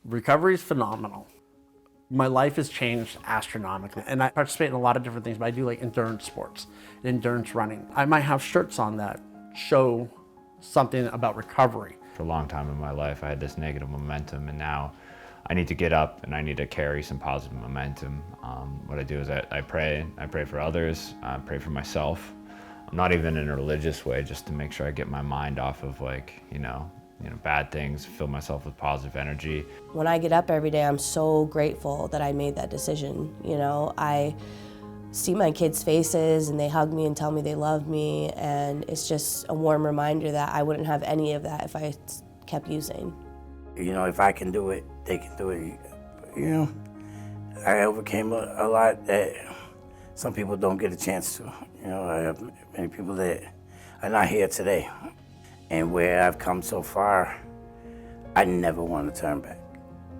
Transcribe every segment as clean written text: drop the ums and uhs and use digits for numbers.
Recovery is phenomenal. My life has changed astronomically, and I participate in a lot of different things, but I do like endurance sports, endurance running. I might have shirts on that show something about recovery. For a long time in my life, I had this negative momentum, and now I need to get up and I need to carry some positive momentum. What I do is I pray for others, I pray for myself. I'm not even in a religious way, just to make sure I get my mind off of bad things, fill myself with positive energy. When I get up every day, I'm so grateful that I made that decision. I see my kids' faces and they hug me and tell me they love me, and it's just a warm reminder that I wouldn't have any of that if I kept using. If I can do it, they can do it. I overcame a lot that some people don't get a chance to. I have many people that are not here today. And where I've come so far, I never want to turn back.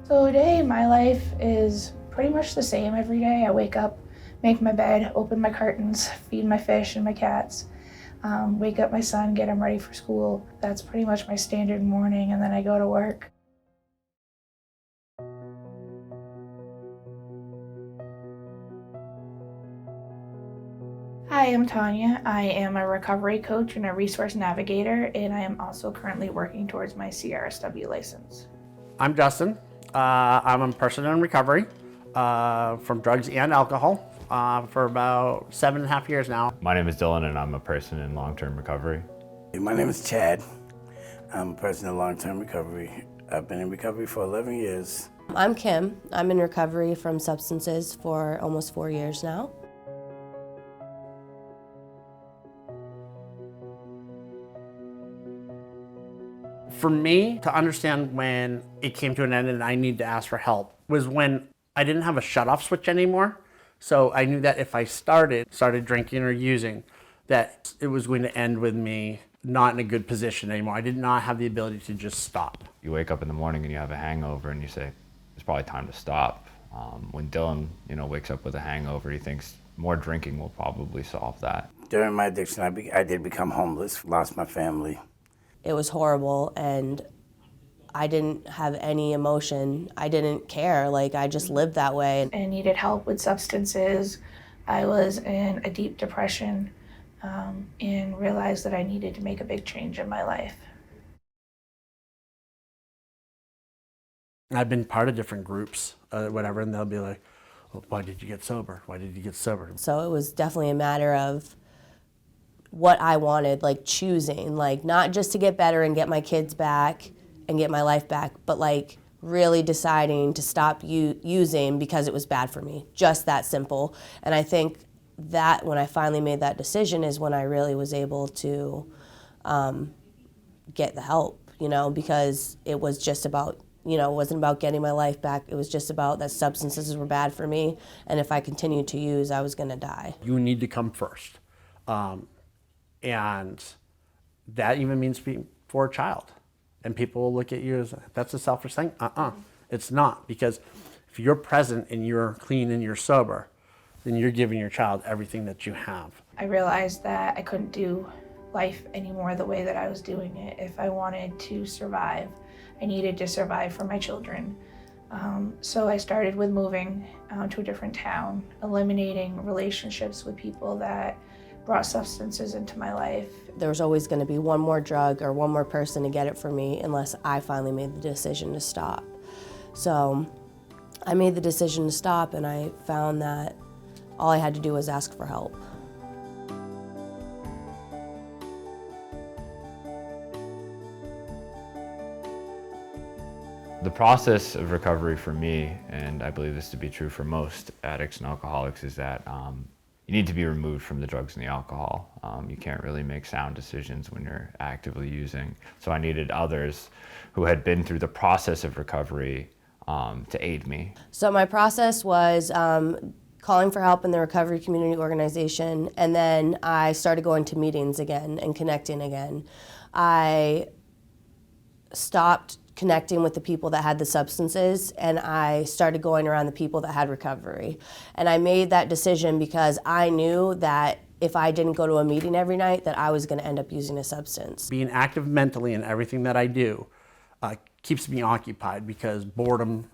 So today, my life is pretty much the same every day. I wake up, make my bed, open my curtains, feed my fish and my cats, wake up my son, get him ready for school. That's pretty much my standard morning, and then I go to work. Hi, I'm Tanya. I am a recovery coach and a resource navigator, and I am also currently working towards my CRSW license. I'm Justin. I'm a person in recovery from drugs and alcohol for about 7.5 years now. My name is Dylan, and I'm a person in long-term recovery. My name is Chad. I'm a person in long-term recovery. I've been in recovery for 11 years. I'm Kim. I'm in recovery from substances for almost 4 years now. For me to understand when it came to an end and I needed to ask for help was when I didn't have a shut-off switch anymore. So I knew that if I started drinking or using, that it was going to end with me not in a good position anymore. I did not have the ability to just stop. You wake up in the morning and you have a hangover and you say, it's probably time to stop. When Dylan, wakes up with a hangover, he thinks more drinking will probably solve that. During my addiction, I did become homeless, lost my family. It was horrible, and I didn't have any emotion. I didn't care. I just lived that way. I needed help with substances. I was in a deep depression and realized that I needed to make a big change in my life. I've been part of different groups, whatever, and they'll be like, well, why did you get sober? Why did you get sober? So it was definitely a matter of what I wanted, choosing, not just to get better and get my kids back and get my life back, but really deciding to stop using because it was bad for me, just that simple. And I think that when I finally made that decision is when I really was able to get the help, because it was just about, it wasn't about getting my life back. It was just about that substances were bad for me, and if I continued to use, I was going to die. You need to come first. And that even means being for a child. And people will look at you as, that's a selfish thing? It's not, because if you're present and you're clean and you're sober, then you're giving your child everything that you have. I realized that I couldn't do life anymore the way that I was doing it. If I wanted to survive, I needed to survive for my children. So I started with moving to a different town, eliminating relationships with people that brought substances into my life. There was always going to be one more drug or one more person to get it for me unless I finally made the decision to stop. So I made the decision to stop, and I found that all I had to do was ask for help. The process of recovery for me, and I believe this to be true for most addicts and alcoholics, is that you need to be removed from the drugs and the alcohol. You can't really make sound decisions when you're actively using. So I needed others who had been through the process of recovery to aid me. So my process was calling for help in the recovery community organization, and then I started going to meetings again and connecting again. I stopped connecting with the people that had the substances, and I started going around the people that had recovery. And I made that decision because I knew that if I didn't go to a meeting every night, that I was going to end up using a substance. Being active mentally in everything that I do keeps me occupied, because boredom,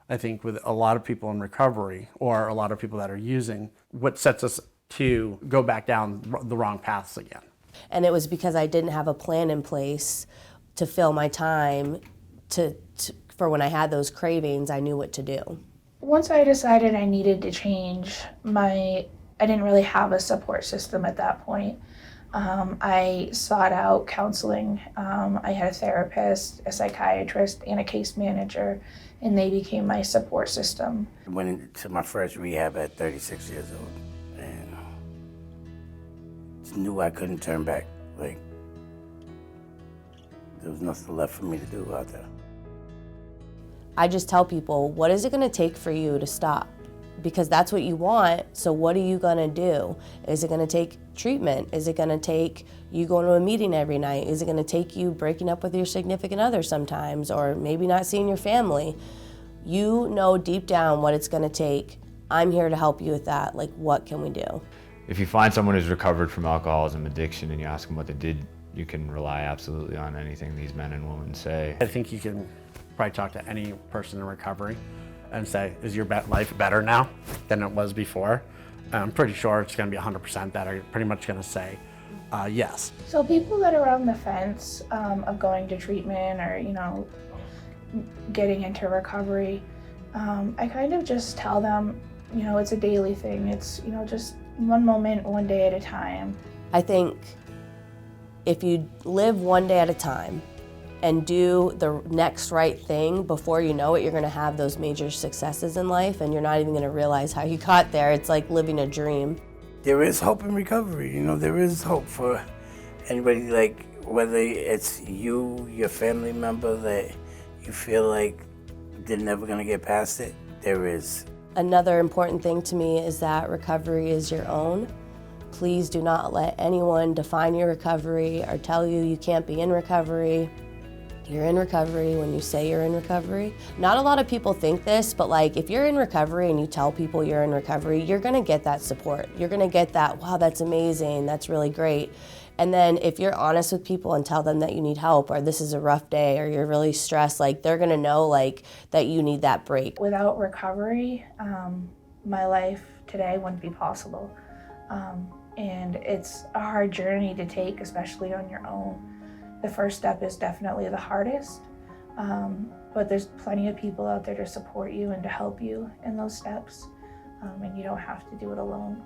I think, with a lot of people in recovery or a lot of people that are using, what sets us to go back down the wrong paths again. And it was because I didn't have a plan in place to fill my time for when I had those cravings, I knew what to do. Once I decided I needed to change, I didn't really have a support system at that point. I sought out counseling. I had a therapist, a psychiatrist, and a case manager, and they became my support system. I went into my first rehab at 36 years old, and just knew I couldn't turn back. Like, there was nothing left for me to do out there. I just tell people, what is it going to take for you to stop? Because that's what you want, so what are you going to do? Is it going to take treatment? Is it going to take you going to a meeting every night? Is it going to take you breaking up with your significant other sometimes, or maybe not seeing your family? You know deep down what it's going to take. I'm here to help you with that. Like, what can we do? If you find someone who's recovered from alcoholism addiction and you ask them what they did, you can rely absolutely on anything these men and women say. I think you can probably talk to any person in recovery and say, is your life better now than it was before? I'm pretty sure it's going to be 100% that are pretty much going to say yes. So people that are on the fence of going to treatment or, getting into recovery, I kind of just tell them, it's a daily thing. It's, just one moment, one day at a time. I think if you live one day at a time and do the next right thing, before you know it, you're gonna have those major successes in life, and you're not even gonna realize how you got there. It's like living a dream. There is hope in recovery. There is hope for anybody, like whether it's you, your family member that you feel like they're never gonna get past it, there is. Another important thing to me is that recovery is your own. Please do not let anyone define your recovery or tell you you can't be in recovery. You're in recovery when you say you're in recovery. Not a lot of people think this, but like, if you're in recovery and you tell people you're in recovery, you're gonna get that support. You're gonna get that, wow, that's amazing, that's really great. And then if you're honest with people and tell them that you need help, or this is a rough day, or you're really stressed, like, they're gonna know like that you need that break. Without recovery, my life today wouldn't be possible. And it's a hard journey to take, especially on your own. The first step is definitely the hardest, but there's plenty of people out there to support you and to help you in those steps, and you don't have to do it alone.